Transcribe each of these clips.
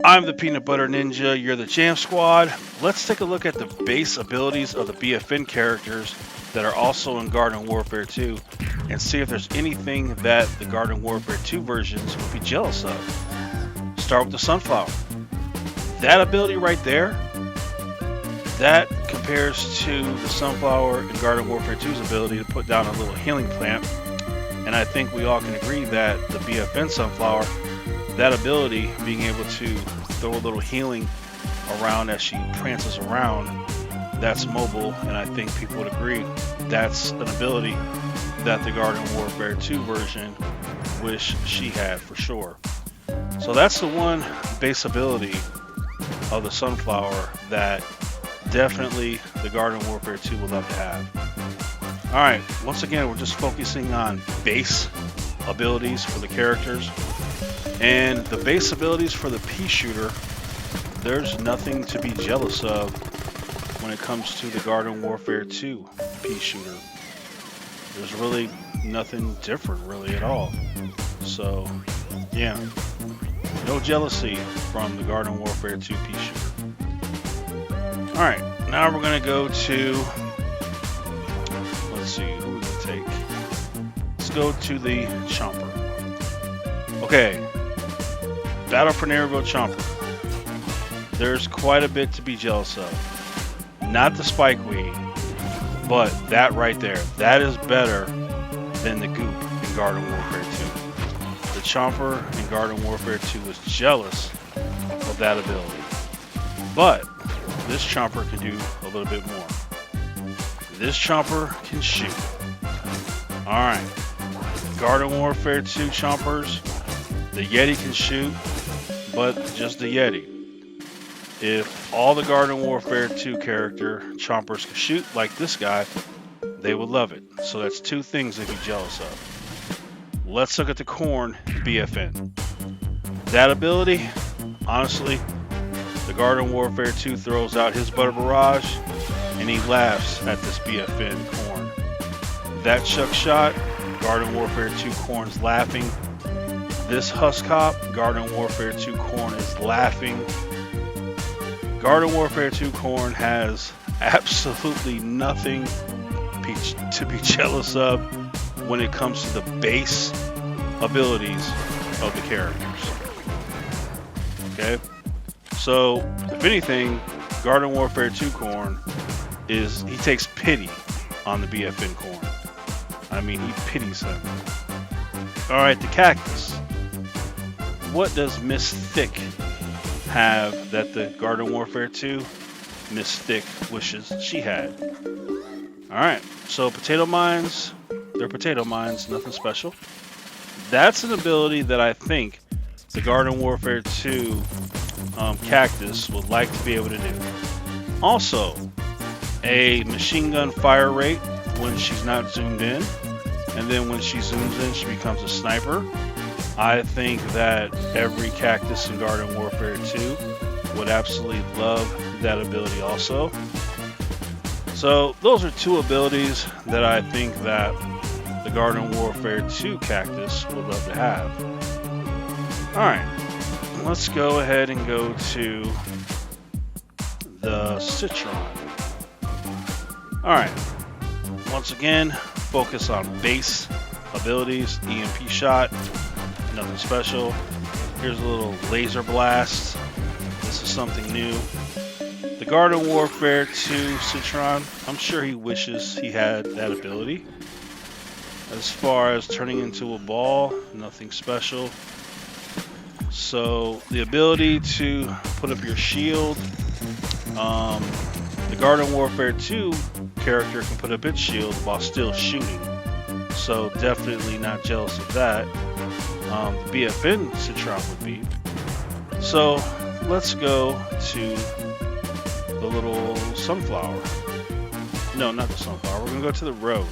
I'm the Peanut Butter Ninja, you're the Jam Squad. Let's take a look at the base abilities of the BFN characters that are also in Garden Warfare 2 and see if there's anything that the Garden Warfare 2 versions would be jealous of. Start with the Sunflower. That ability right there, that compares to the Sunflower in Garden Warfare 2's ability to put down a little healing plant. And I think we all can agree that the BFN Sunflower, that ability, being able to throw a little healing around as she prances around, that's mobile, and I think people would agree that's an ability that the Garden Warfare 2 version wish she had for sure. So that's the one base ability of the Sunflower that definitely the Garden Warfare 2 would love to have. Alright, once again, we're just focusing on base abilities for the characters. And the base abilities for the pea shooter, there's nothing to be jealous of when it comes to the Garden Warfare 2 pea shooter. There's really nothing different really at all. So, yeah, no jealousy from the Garden Warfare 2 pea shooter. Alright, now we're going to go to, let's see, who we're going to take. Let's go to the Chomper. Okay, Battle for Neighborville Chomper. There's quite a bit to be jealous of. Not the spikeweed, but that right there. That is better than the goop in Garden Warfare 2. The Chomper in Garden Warfare 2 was jealous of that ability. But this Chomper can do a little bit more. This Chomper can shoot. Alright. Garden Warfare 2 Chompers. The Yeti can shoot, but just the Yeti. If all the Garden Warfare 2 character Chompers could shoot like this guy, they would love it. So that's two things they'd be jealous of. Let's look at the Corn BFN. That ability, honestly, the Garden Warfare 2 throws out his butter barrage and he laughs at this BFN Corn. That chuck shot, Garden Warfare 2 Corn's laughing. This Husk Hop, Garden Warfare 2 Corn is laughing. Garden Warfare 2 Corn has absolutely nothing to be jealous of when it comes to the base abilities of the characters. Okay? So, if anything, Garden Warfare 2 Corn he takes pity on the BFN Corn. I mean, he pities him. Alright, the Cactus. What does Miss Thick have that the Garden Warfare 2 Miss Thick wishes she had? Alright, so potato mines, they're potato mines, nothing special. That's an ability that I think the Garden Warfare 2 Cactus would like to be able to do. Also, a machine gun fire rate when she's not zoomed in, and then when she zooms in, she becomes a sniper. I think that every Cactus in Garden Warfare 2 would absolutely love that ability also. So those are two abilities that I think that the Garden Warfare 2 Cactus would love to have. Alright, let's go ahead and go to the Citron. Alright, once again, focus on base abilities, EMP shot. Nothing special. Here's a little laser blast. This is something new. The Garden Warfare 2 Citron, I'm sure he wishes he had that ability. As far as turning into a ball, nothing special. So the ability to put up your shield, the Garden Warfare 2 character can put up its shield while still shooting. So definitely not jealous of that. The BFN Citron would be. So let's go to the little sunflower. No, not the sunflower. We're going to go to the rose.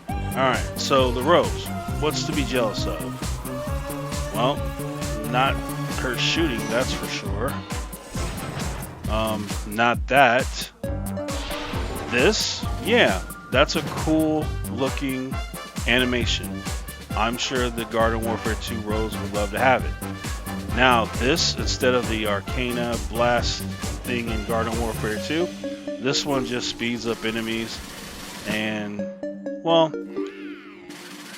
Alright, so the rose. What's to be jealous of? Well, not her shooting, that's for sure. Not that. This? Yeah, that's a cool looking animation. I'm sure the Garden Warfare 2 Rose would love to have it. Now this, instead of the Arcana Blast thing in Garden Warfare 2, this one just speeds up enemies and, well,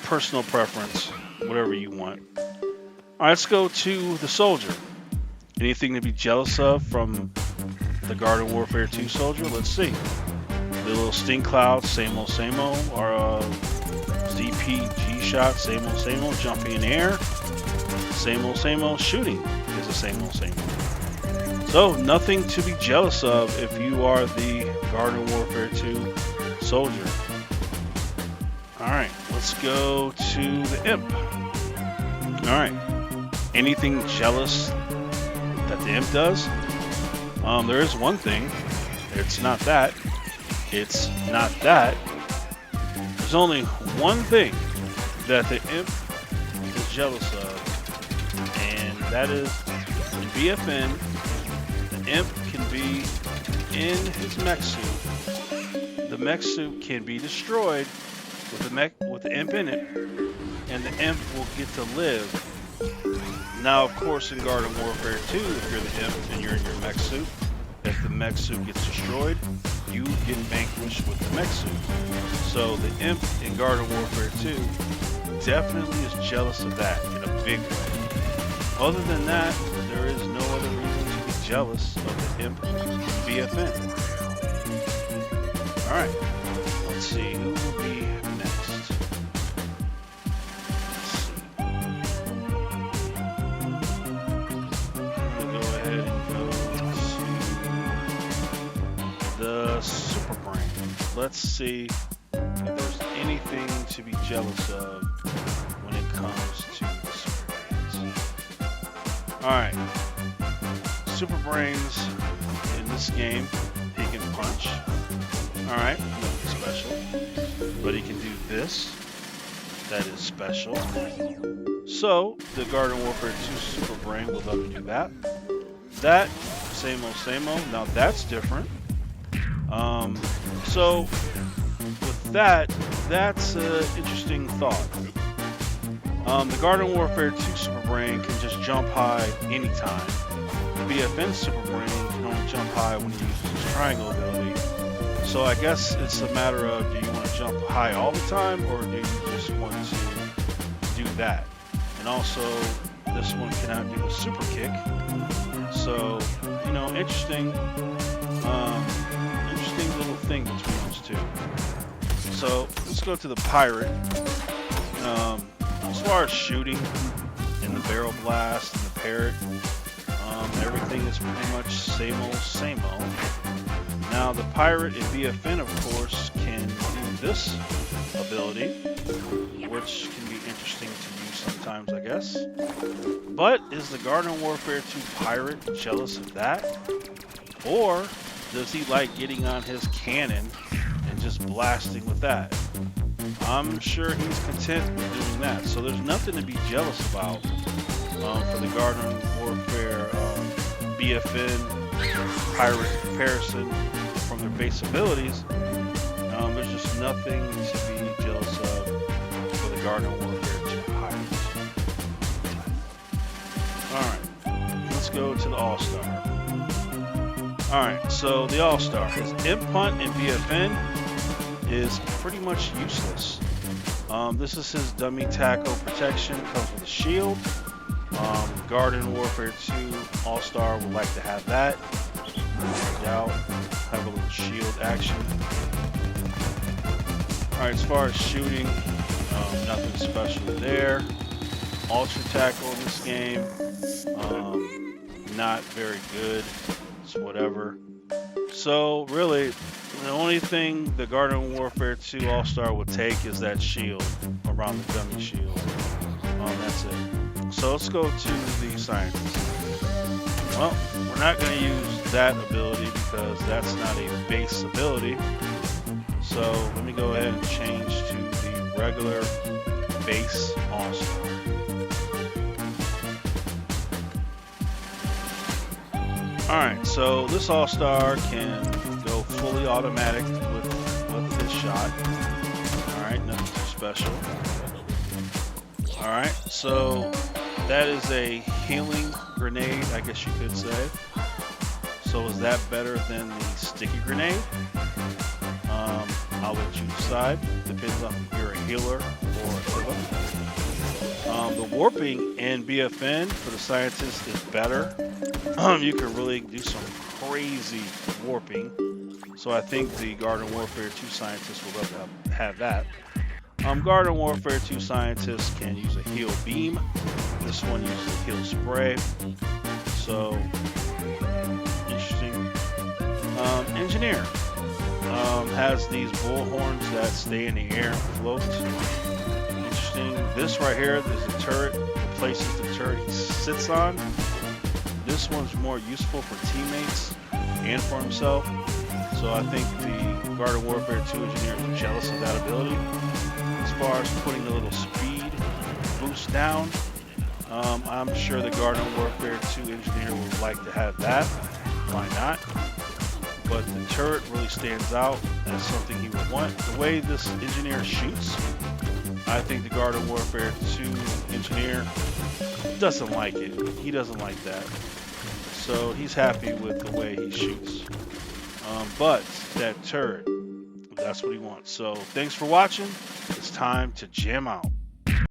personal preference, whatever you want. All right, let's go to the soldier. Anything to be jealous of from the Garden Warfare 2 soldier? Let's see. The little sting cloud, same old, or ZPG shot, same old, jumping in the air, same old, shooting is the same old. So nothing to be jealous of if you are the Garden Warfare 2 soldier. All right, let's go to the imp. All right, anything jealous that the imp does? There is one thing. It's not that. It's not that. There's only one thing that the imp is jealous of, and that is in BFN, the imp can be in his mech suit. The mech suit can be destroyed with the imp in it, and the imp will get to live. Now, of course, in Garden Warfare 2, if you're the imp and you're in your mech suit, if the mech suit gets destroyed, you get vanquished with the mech suit. So the imp in Garden Warfare 2 definitely is jealous of that in a big way. Other than that, there is no other reason to be jealous of the imp in BFN. Alright, let's see who will be next. Let's see. We'll go ahead and go to the Super Brain. Let's see if there's anything to be jealous of when it comes to the Super Brains. Alright, Super Brains in this game, he can punch. Alright, nothing special. But he can do this. That is special. So, the Garden Warfare 2 Super Brain will let him do that. That, same old. Now that's different. So, with that, that's an interesting thought. The Garden Warfare 2 Super Brain can just jump high anytime. The BFN Super Brain can only jump high when he uses his triangle ability. So I guess it's a matter of, do you want to jump high all the time, or do you just want to do that? And also, this one cannot do a super kick. So, you know, interesting little thing between those two. So let's go to the pirate. As far as shooting and the barrel blast and the parrot, everything is pretty much same old. Now the pirate in BFN, of course, can do this ability, which can be interesting to use sometimes, I guess. But is the Garden Warfare 2 pirate jealous of that? Or does he like getting on his cannon and just blasting with that? I'm sure he's content with doing that. So there's nothing to be jealous about for the Garden Warfare BFN pirate comparison from their base abilities. There's just nothing to be jealous of for the Garden Warfare 2 pirates. Alright, let's go to the All-Star. Alright, so the All-Star. His imp punt in BFN is pretty much useless. This is his dummy tackle protection, comes with a shield. Garden Warfare 2 All-Star would like to have that. No doubt. Have a little shield action. Alright, as far as shooting, nothing special there. Ultra tackle in this game, not very good. It's whatever. So really, the only thing the Garden Warfare 2 All-Star would take is that shield around the dummy shield. That's it. So let's go to the scientist. Well, we're not going to use that ability because that's not a base ability. So let me go ahead and change to the regular base All-Star. Alright, so this All-Star can go fully automatic with his shot. Alright, nothing too special. Alright, so that is a healing grenade, I guess you could say. So is that better than the sticky grenade? I'll let you decide. Depends on if you're a healer or a killer. The warping in BFN for the scientist is better. You can really do some crazy warping. So I think the Garden Warfare 2 scientist will love to have that. Garden Warfare 2 scientists can use a heal beam. This one uses a heal spray. So, interesting. Engineer has these bull horns that stay in the air and float. Interesting. This right here is a turret. Replaces the turret he sits on. This one's more useful for teammates and for himself. So I think the Garden Warfare 2 engineer is jealous of that ability. As far as putting the little speed boost down, I'm sure the Garden Warfare 2 engineer would like to have that. Why not? But the turret really stands out as something he would want. The way this engineer shoots, I think the Garden Warfare 2 engineer doesn't like it. He doesn't like that. So he's happy with the way he shoots. But that turret, that's what he wants. So thanks for watching. It's time to jam out.